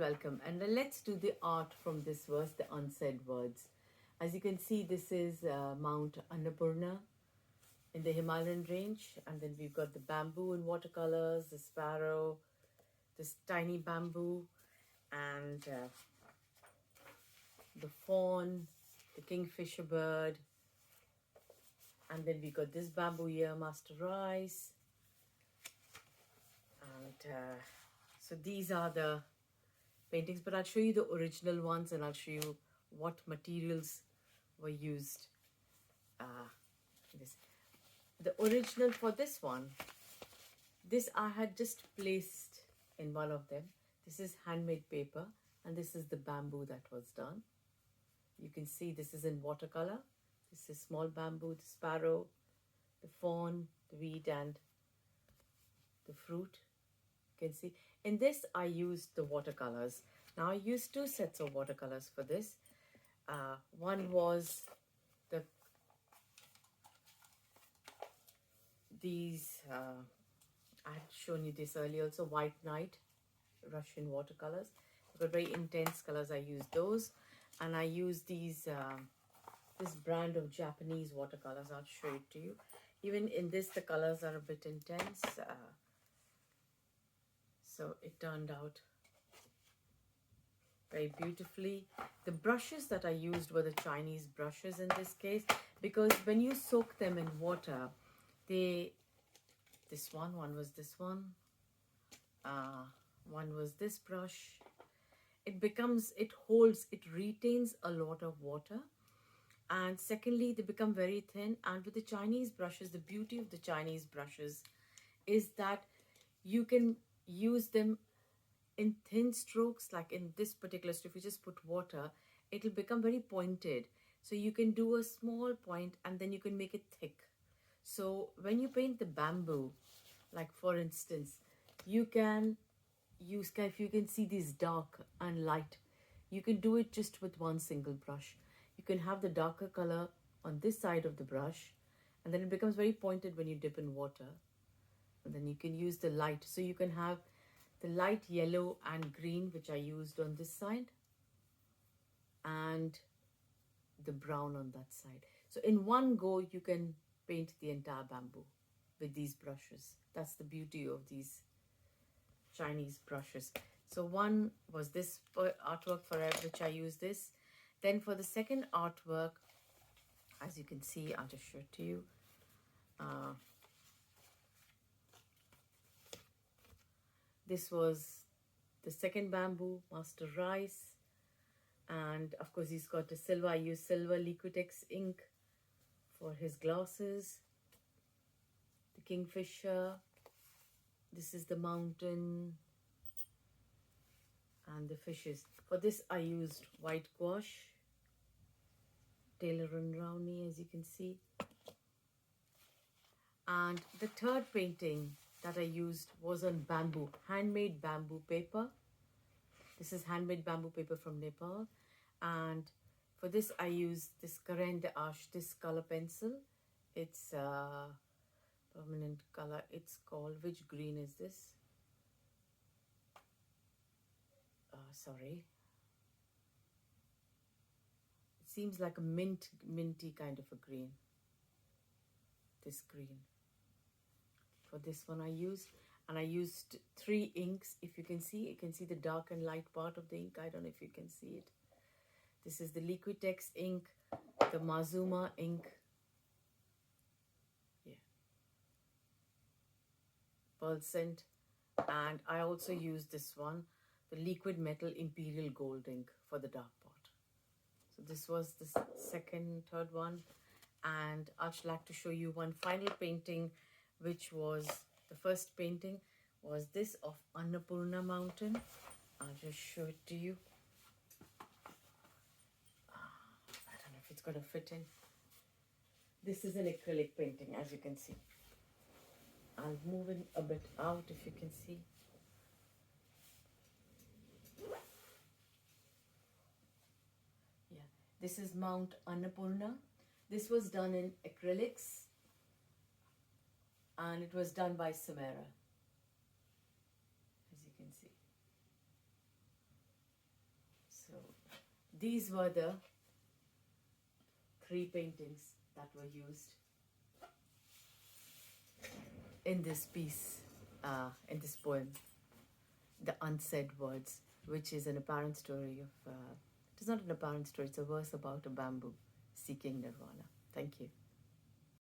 Welcome, and then let's do the art from this verse, the unsaid words. As you can see, this is Mount Annapurna in the Himalayan range, and then we've got the bamboo in watercolors, the sparrow, this tiny bamboo, and the fawn, the kingfisher bird, and then we got this bamboo here, Master Rice, and so these are the paintings, but I'll show you the original ones and I'll show you what materials were used. This the original for this one, this I had just placed in one of them. This is handmade paper and this is the bamboo that was done. You can see this is in watercolor. This is small bamboo, the sparrow, the fawn, the weed, and the fruit. You can see in this I used the watercolors. Now I used two sets of watercolors for this. One was these I had shown you this earlier also, White Night Russian watercolors. They've got very intense colors. I used those, and I used these this brand of Japanese watercolors. I'll show it to you. Even in this the colors are a bit intense, so it turned out very beautifully. The brushes that I used were the Chinese brushes in this case, because when you soak them in water, one was this one, one was this brush. It retains a lot of water, and secondly they become very thin. And with the Chinese brushes, the beauty of the Chinese brushes is that you can use them in thin strokes. Like in this particular stroke, if you just put water, it'll become very pointed, so you can do a small point and then you can make it thick. So when you paint the bamboo, like for instance, you can use, if you can see these dark and light, you can do it just with one single brush. You can have the darker color on this side of the brush, and then it becomes very pointed when you dip in water. And then you can use the light. So you can have the light yellow and green, which I used on this side, and the brown on that side. So in one go, you can paint the entire bamboo with these brushes. That's the beauty of these Chinese brushes. So one was this artwork for which I used this. Then for the second artwork, as you can see, I'll just show it to you. This was the second bamboo, Master Rice. And of course, he's got a silver. I used silver Liquitex ink for his glasses. The kingfisher. This is the mountain and the fishes. For this, I used white gouache, Taylor and Rowney, as you can see. And the third painting that I used was on bamboo, handmade bamboo paper. This is handmade bamboo paper from Nepal. And for this, I used this Karen de Ash, this color pencil. It's permanent color. It's called, which green is this? Sorry. It seems like a minty kind of a green. This green. For this one I used 3 inks. If you can see the dark and light part of the ink. I don't know if you can see it. This is the Liquitex ink, the Mazuma ink. Yeah. Pearl Scent. And I also used this one, the Liquid Metal Imperial Gold ink for the dark part. So this was the third one. And I'd like to show you one final painting, which was, the first painting was this of Annapurna Mountain. I'll just show it to you. I don't know if it's going to fit in. This is an acrylic painting, as you can see. I'll move it a bit out if you can see. Yeah, this is Mount Annapurna. This was done in acrylics, and it was done by Samara, as you can see. these were the 3 paintings that were used in this piece, in this poem, The Unsaid Words, which is an apparent story of, it is not an apparent story, it's a verse about a bamboo seeking nirvana. Thank you.